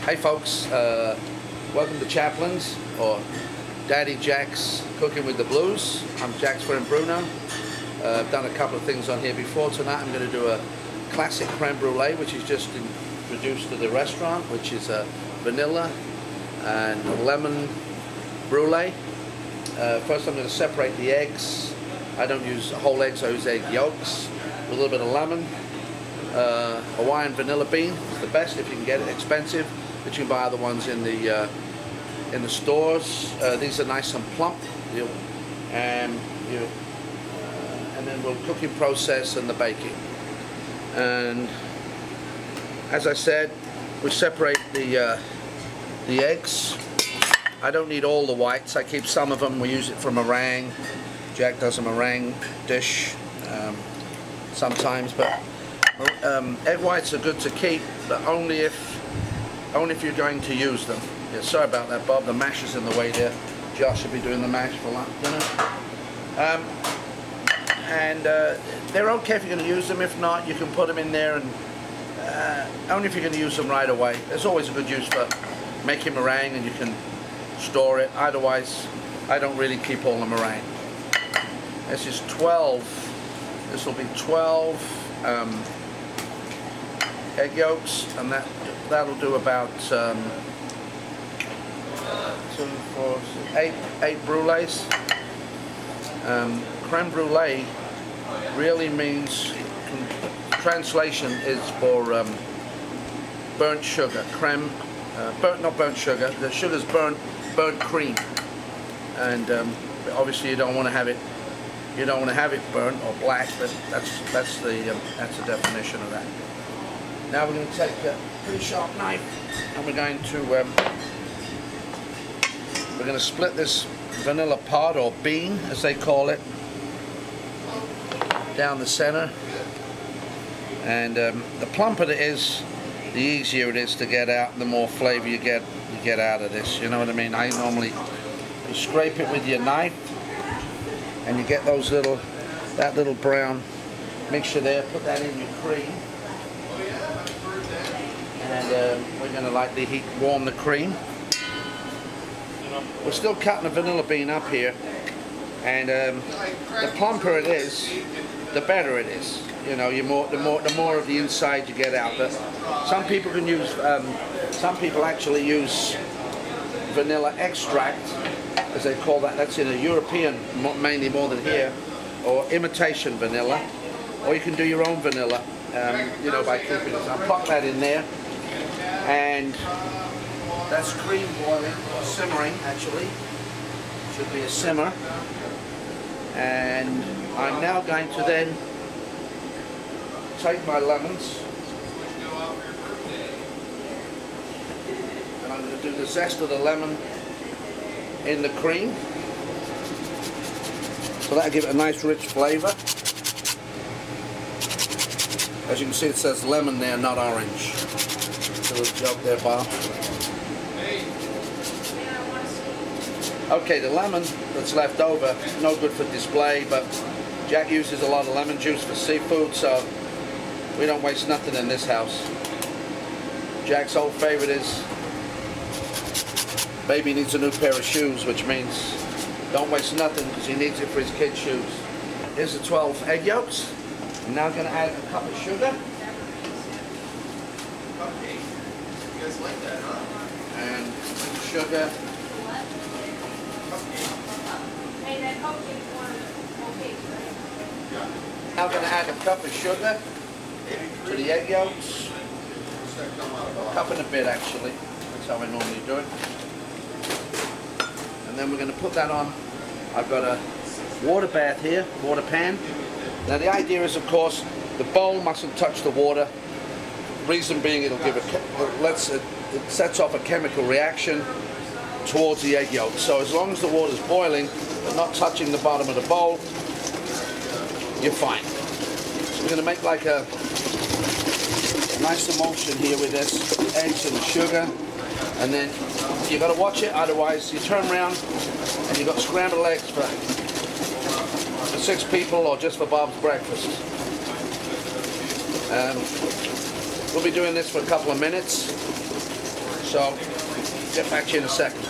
Hey folks, welcome to Chaplin's, or Daddy Jack's Cooking with the Blues. I'm Jack's friend Bruno. I've done a couple of things on here before. Tonight I'm going to do a classic creme brulee, which is just introduced to the restaurant, which is a vanilla and lemon brulee. First I'm going to separate the eggs. I don't use whole eggs, I use egg yolks with a little bit of lemon. Hawaiian vanilla bean is the best if you can get it. Expensive, but you can buy other ones in the stores. These are nice and plump. And then we'll cooking process and the baking. And as I said, we separate the eggs. I don't need all the whites. I keep some of them. We use it for meringue. Jack does a meringue dish sometimes, but egg whites are good to keep, but only if you're going to use them. Yeah, sorry about that, Bob. The mash is in the way there. Josh should be doing the mash for lunch, dinner. They're okay if you're going to use them. If not, you can put them in there, and only if you're going to use them right away. There's always a good use for making meringue, and you can store it. Otherwise, I don't really keep all the meringue. This is 12. This will be 12 egg yolks, and that'll do about 2, 4, 6, 8 brulees. Creme brulee really means, translation is for burnt sugar. Creme, not burnt sugar. The sugar's burnt cream, and obviously you don't want to have it. You don't want to have it burnt or black, but that's the definition of that. Now we're going to take a pretty sharp knife, and we're going to split this vanilla pod, or bean as they call it, down the center. And the plumper it is, the easier it is to get out, and the more flavor you get out of this. You know what I mean? I normally, you scrape it with your knife, and you get those that little brown mixture there. Put that in your cream. And we're going to lightly warm the cream. We're still cutting the vanilla bean up here, and the plumper it is, the better it is. You know, the more of the inside you get out. But some people can use, some people actually use vanilla extract, as they call that. That's in a European, mainly more than here, or imitation vanilla, or you can do your own vanilla. You know, by keeping it. So I'll pop that in there. And that's cream boiling, or simmering actually. Should be a simmer. And I'm now going to then take my lemons, and I'm going to do the zest of the lemon in the cream. So that'll give it a nice rich flavor. As you can see, it says lemon there, not orange. A little joke there, Bob. Okay, the lemon that's left over, no good for display, but Jack uses a lot of lemon juice for seafood, so we don't waste nothing in this house. Jack's old favorite is, baby needs a new pair of shoes, which means don't waste nothing, because he needs it for his kids' shoes. Here's the 12 egg yolks. I'm now going to add a cup of sugar. You guys like that, huh? And sugar. Hey, that cupcake's one cupcakes, right? Yeah. Now I'm going to add a cup of sugar to the egg yolks. A cup and a bit, actually. That's how I normally do it. And then we're going to put that on. I've got a water bath here, water pan. Now the idea is, of course, the bowl mustn't touch the water. Reason being, it'll give it sets off a chemical reaction towards the egg yolk. So as long as the water's boiling but not touching the bottom of the bowl, you're fine. So we're going to make like a nice emulsion here with this, the eggs and the sugar, and then you got to watch it. Otherwise, you turn around and you've got scrambled eggs for 6 people, or just for Bob's breakfast. We'll be doing this for a couple of minutes. So, get back to you in a second.